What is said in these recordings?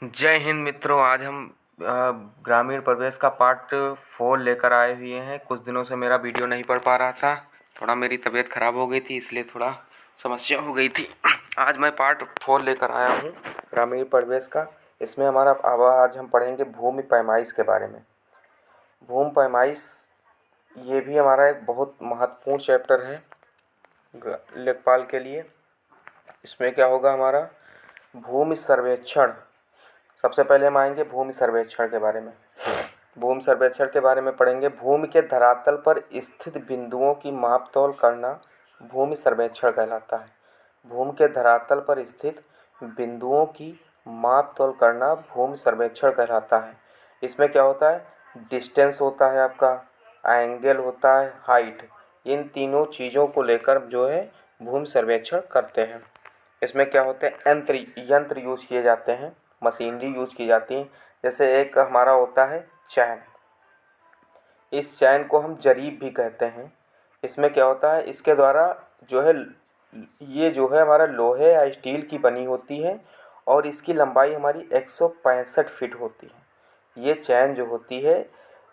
जय हिंद मित्रों। आज हम ग्रामीण प्रवेश का पार्ट 4 लेकर आए हुए हैं। कुछ दिनों से मेरा वीडियो नहीं पड़ पा रहा था, थोड़ा मेरी तबीयत ख़राब हो गई थी, इसलिए थोड़ा समस्या हो गई थी। आज मैं पार्ट 4 लेकर आया हूँ ग्रामीण प्रवेश का। इसमें हमारा अब आज हम पढ़ेंगे भूमि पैमाइश के बारे में। भूमि पैमाइश ये भी हमारा एक बहुत महत्वपूर्ण चैप्टर है लेखपाल के लिए। इसमें क्या होगा हमारा भूमि सर्वेक्षण। सबसे पहले हम आएंगे भूमि सर्वेक्षण के बारे में। भूमि सर्वेक्षण के बारे में पढ़ेंगे। भूमि के धरातल पर स्थित बिंदुओं की मापतोल करना भूमि सर्वेक्षण कहलाता है। भूमि के धरातल पर स्थित बिंदुओं की मापतोल करना भूमि सर्वेक्षण कहलाता है। इसमें क्या होता है, डिस्टेंस होता है आपका, एंगल होता है, हाइट, इन तीनों चीज़ों को लेकर जो है भूमि सर्वेक्षण करते हैं। इसमें क्या होते हैं, यंत्र यंत्र यूज़ किए जाते हैं, मशीनरी यूज़ की जाती है। जैसे एक हमारा होता है चैन। इस चैन को हम जरीब भी कहते हैं। इसमें क्या होता है, इसके द्वारा जो है ये जो है हमारा लोहे या स्टील की बनी होती है और इसकी लंबाई हमारी 165 फीट होती है। ये चैन जो होती है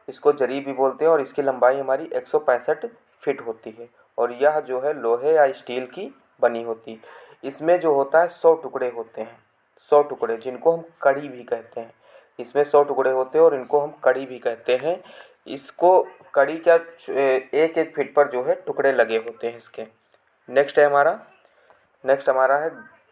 इसको जरीब भी बोलते हैं और इसकी लंबाई हमारी 165 फीट होती है और यह जो है लोहे या स्टील की बनी होती है। इसमें जो होता है 100 टुकड़े होते हैं, 100 टुकड़े, जिनको हम कड़ी भी कहते हैं। इसमें 100 टुकड़े होते हैं और इनको हम कड़ी भी कहते हैं। इसको कड़ी क्या, एक एक फीट पर जो है टुकड़े लगे होते हैं इसके। नेक्स्ट हमारा है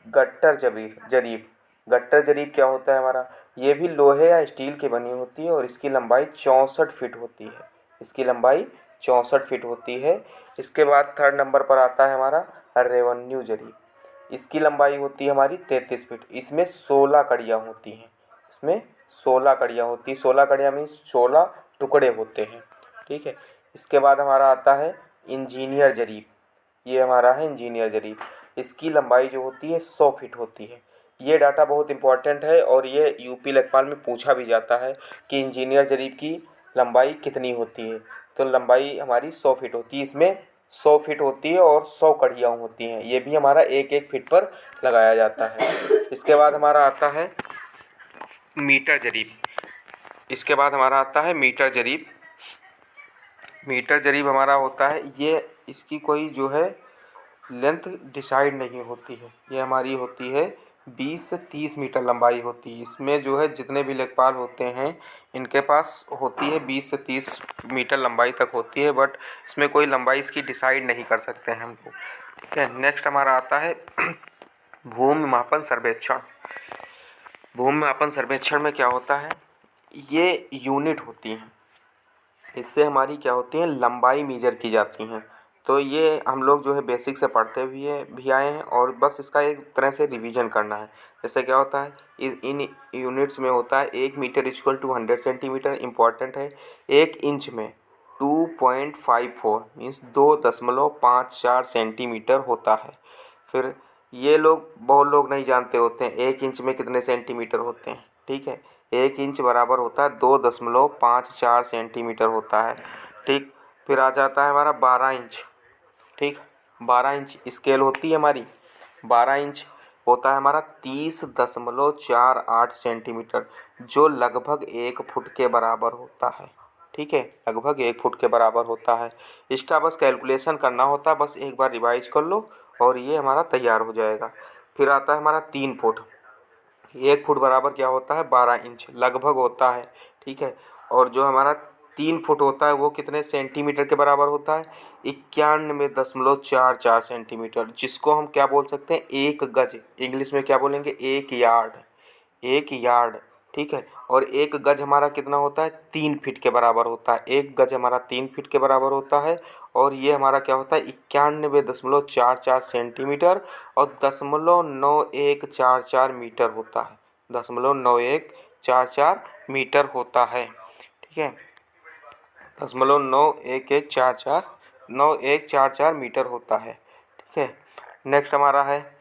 गट्टर जरीब। गट्टर जरीब क्या होता है हमारा, ये भी लोहे या स्टील की बनी होती है और इसकी लंबाई 64 फीट होती है। इसकी लंबाई 64 फीट होती है। इसके बाद थर्ड नंबर पर आता है हमारा रेवन्यू जरीब। इसकी लंबाई होती है हमारी 33 फीट। इसमें 16 कड़ियाँ होती हैं। इसमें 16 कड़ियाँ होती हैं। 16 कड़ियाँ मीन्स 16 टुकड़े होते हैं। ठीक है। इसके बाद हमारा आता है इंजीनियर जरीब। ये हमारा है इंजीनियर जरीब। इसकी लंबाई जो होती है 100 फीट होती है। ये डाटा बहुत इंपॉर्टेंट है और ये यूपी लेखपाल में पूछा भी जाता है कि इंजीनियर जरीब की लंबाई कितनी होती है। तो लंबाई हमारी 100 फीट होती है। इसमें 100 फीट होती है और 100 कड़ियाँ होती हैं। ये भी हमारा एक एक फीट पर लगाया जाता है। इसके बाद हमारा आता है मीटर जरीब। इसके बाद हमारा आता है मीटर जरीब। मीटर जरीब हमारा होता है, ये इसकी कोई जो है लेंथ डिसाइड नहीं होती है। ये हमारी होती है 20 से 30 मीटर लंबाई होती है। इसमें जो है जितने भी लेखपाल होते हैं इनके पास होती है 20 से 30 मीटर लंबाई तक होती है, बट इसमें कोई लंबाई इसकी डिसाइड नहीं कर सकते हैं हम लोग। ठीक है। नेक्स्ट हमारा आता है भूमि मापन सर्वेक्षण। भूमि मापन सर्वेक्षण में क्या होता है, ये यूनिट होती हैं। इससे हमारी क्या होती है, लंबाई मीजर की जाती हैं। तो ये हम लोग जो है बेसिक से पढ़ते भी आए हैं और बस इसका एक तरह से रिवीजन करना है। जैसे क्या होता है, इन यूनिट्स में होता है 1 metre equal to 100 centimetre, important है। 1 इंच में 2.54 मीन्स 2.54 सेंटीमीटर होता है। फिर ये लोग बहुत लोग नहीं जानते होते हैं 1 इंच में कितने सेंटीमीटर होते हैं। ठीक है। 1 इंच बराबर होता है 2.54 सेंटीमीटर होता है। ठीक। फिर आ जाता है हमारा 12 इंच। ठीक। 12 इंच स्केल होती है हमारी। 12 इंच होता है हमारा 30.48 सेंटीमीटर, जो लगभग 1 फुट के बराबर होता है। ठीक है, लगभग 1 फुट के बराबर होता है। इसका बस कैलकुलेशन करना होता है, बस एक बार रिवाइज कर लो और ये हमारा तैयार हो जाएगा। फिर आता है हमारा 3 फुट। 1 फुट बराबर क्या होता है, 12 इंच लगभग होता है। ठीक है। और जो हमारा 3 फुट होता है वो कितने सेंटीमीटर के बराबर होता है, 91.44 सेंटीमीटर, जिसको हम क्या बोल सकते हैं, 1 गज। इंग्लिश में क्या बोलेंगे, 1 यार्ड। 1 यार्ड। ठीक है। और 1 गज हमारा कितना होता है, 3 फीट के बराबर होता है। 1 गज हमारा 3 फीट के बराबर होता है और ये हमारा क्या होता है, 91.44 सेंटीमीटर और 0.9144 मीटर होता है। 0.9144 मीटर होता है। ठीक है। 0.9144 मीटर होता है। ठीक है। नेक्स्ट हमारा है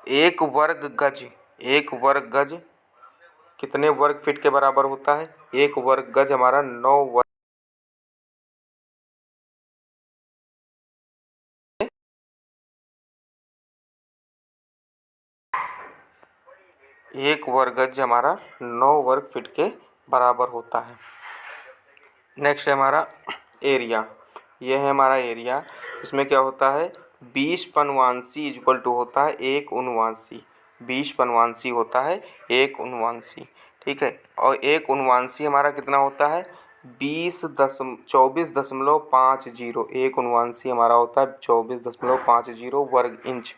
1 वर्ग गज। 1 वर्ग गज कितने वर्ग फीट के बराबर होता है, 1 वर्ग गज हमारा 9 वर्ग 1 वर्ग गज हमारा 9 वर्ग फीट के बराबर होता है। नेक्स्ट है हमारा एरिया। ये है हमारा एरिया। इसमें क्या होता है, 20 पनवांसी इक्वल टू होता है 1 उनवांसी। 20 पनवांसी होता है 1 उनवांसी, ठीक है। और 1 उनवांसी हमारा कितना होता है, 24.50। 1 उनवांसी हमारा होता है 24.50 वर्ग इंच।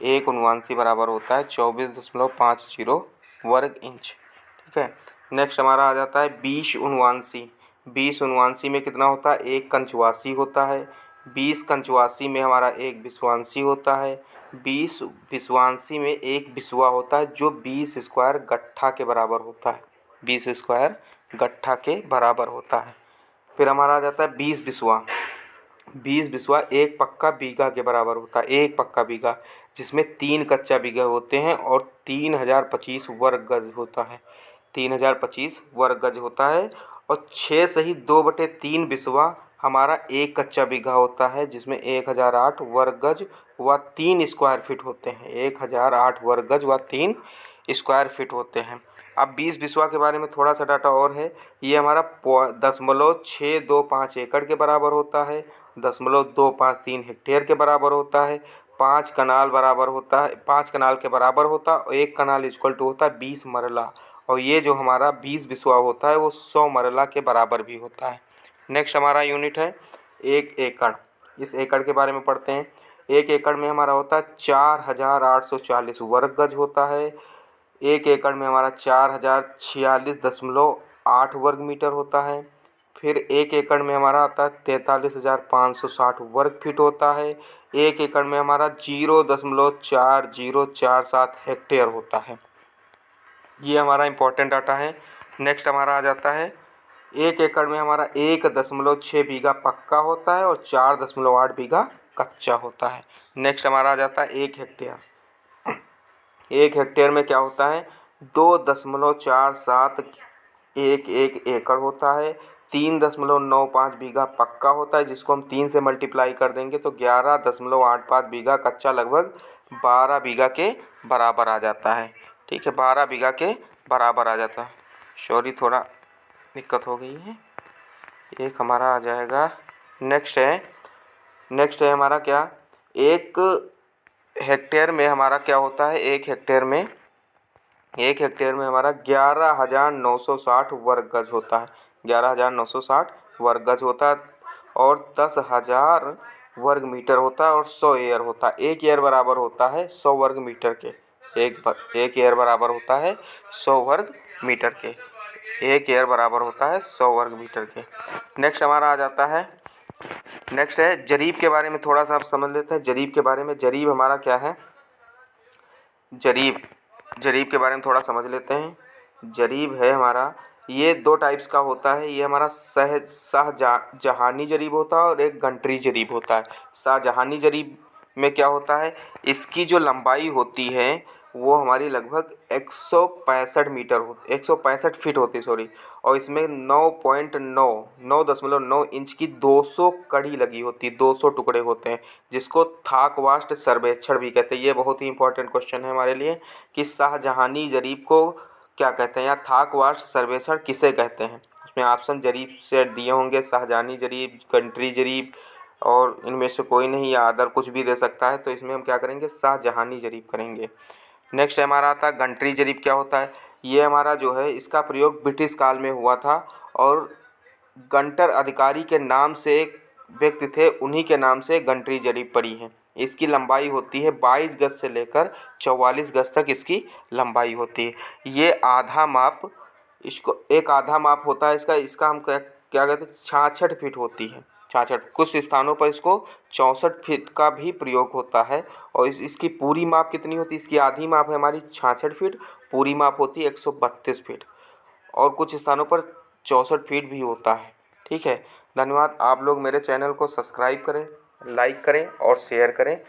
1 उनवांसी बराबर होता है 24.50 वर्ग इंच, ठीक है। नेक्स्ट हमारा आ जाता है 20 उनवांसी। 20 उनवांसी में कितना होता है, 1 कंचवासी होता है। 20 कंचवासी में हमारा 1 विश्वांसी होता है। 20 विश्वांसी में 1 बिस्वा होता है, जो 20 स्क्वायर गट्ठा के बराबर होता है। 20 स्क्वायर गट्ठा के बराबर होता है। फिर हमारा आ जाता है 20 बिस्वा। 20 बिस्वा 1 पक्का बीघा के बराबर होता है। 1 पक्का बीघा, जिसमें 3 कच्चा बीघा होते हैं और 3025 वर्ग गज होता है। 3025 वर्ग गज होता है। और 6 सही 2/3 बिस्वा हमारा 1 कच्चा बीघा होता है, जिसमें 1008 वर्ग गज व 3 स्क्वायर फीट होते हैं। 1008 वर्ग गज व 3 स्क्वायर फीट होते हैं। अब 20 बिस्वा के बारे में थोड़ा सा डाटा और है। ये हमारा 0.625 एकड़ के बराबर होता है। 0.253 हेक्टेयर के बराबर होता है। 5 कनाल बराबर होता है, 5 कनाल के बराबर होता है। और 1 कनाल इक्वल टू होता है 20 मरला। और ये जो हमारा 20 बिस्वा होता है वो 100 मरला के बराबर भी होता है। नेक्स्ट हमारा यूनिट है 1 एकड़। इस एकड़ के बारे में पढ़ते हैं। 1 एकड़ में हमारा होता है 4840 वर्ग गज होता है। 1 एकड़ में हमारा 4046.8 वर्ग मीटर होता है। फिर 1 एकड़ में हमारा आता है 43,560 वर्ग फीट होता है। 1 एकड़ में हमारा 0.4047 हेक्टेयर होता है। ये हमारा इम्पोर्टेंट डाटा है। नेक्स्ट हमारा आ जाता है 1 एकड़ में हमारा 1.6 बीघा पक्का होता है और 4.8 बीघा कच्चा होता है। नेक्स्ट हमारा आ जाता है 1 हेक्टेयर। 1 हेक्टेयर में क्या होता है, 2.4711 एकड़ होता है। 3.95 बीघा पक्का होता है, जिसको हम 3 से मल्टीप्लाई कर देंगे तो 11.85 बीघा कच्चा, लगभग 12 बीघा के बराबर आ जाता है, ठीक है। 12 बीघा के बराबर आ जाता है। सॉरी, थोड़ा दिक्कत हो गई है। एक हमारा आ जाएगा, नेक्स्ट है हमारा क्या, 1 हेक्टेयर में हमारा क्या होता है, 1 हेक्टेयर में हमारा 11,960 वर्ग गज होता है। 11,960 वर्ग गज होता है और 10,000 वर्ग मीटर होता है और 100 एयर होता है। 1 एयर बराबर होता है 100 वर्ग मीटर के। एक एयर बराबर होता है 100 वर्ग मीटर के। 1 एयर बराबर होता है 100 वर्ग मीटर के। नेक्स्ट हमारा आ जाता है, नेक्स्ट है जरीब के बारे में थोड़ा सा आप समझ लेते हैं। जरीब के बारे में, जरीब हमारा क्या है, जरीब के बारे में थोड़ा समझ लेते हैं। जरीब है हमारा, ये 2 टाइप्स का होता है। ये हमारा शाहजहानी जरीब होता है और एक गंटरी जरीब होता है। शाहजहानी जरीब में क्या होता है, इसकी जो लंबाई होती है वो हमारी लगभग 165 फीट होती है, सॉरी। और इसमें 9.9 इंच की 200 कड़ी लगी होती है, 200 टुकड़े होते हैं, जिसको थाक वास्ट सर्वेक्षण भी कहते हैं। ये बहुत ही इंपॉर्टेंट क्वेश्चन है हमारे लिए कि शाहजहानी जरीब को क्या कहते हैं या थाक वास्ट सर्वेक्षण किसे कहते हैं। उसमें ऑप्शन जरीब से दिए होंगे, शाहजहानी जरीब, कंट्री जरीब, और इनमें से कोई नहीं या अदर कुछ भी दे सकता है। तो इसमें हम क्या करेंगे, शाहजहानी जरीब करेंगे। नेक्स्ट हमारा आता है गंटरी जरीब। क्या होता है, ये हमारा जो है इसका प्रयोग ब्रिटिश काल में हुआ था और गंटर अधिकारी के नाम से एक व्यक्ति थे, उन्हीं के नाम से गंटरी जरीब पड़ी है। इसकी लंबाई होती है 22 गज से लेकर 44 गज तक इसकी लंबाई होती है। ये आधा माप, इसको एक आधा माप होता है इसका हम क्या कहते हैं, 66 फीट होती है। 66, कुछ स्थानों पर इसको 64 फीट का भी प्रयोग होता है। और इसकी पूरी माप कितनी होती है, इसकी आधी माप है हमारी 66 फीट, पूरी माप होती है 132 फीट, और कुछ स्थानों पर 64 फीट भी होता है, ठीक है। धन्यवाद। आप लोग मेरे चैनल को सब्सक्राइब करें, लाइक करें और शेयर करें।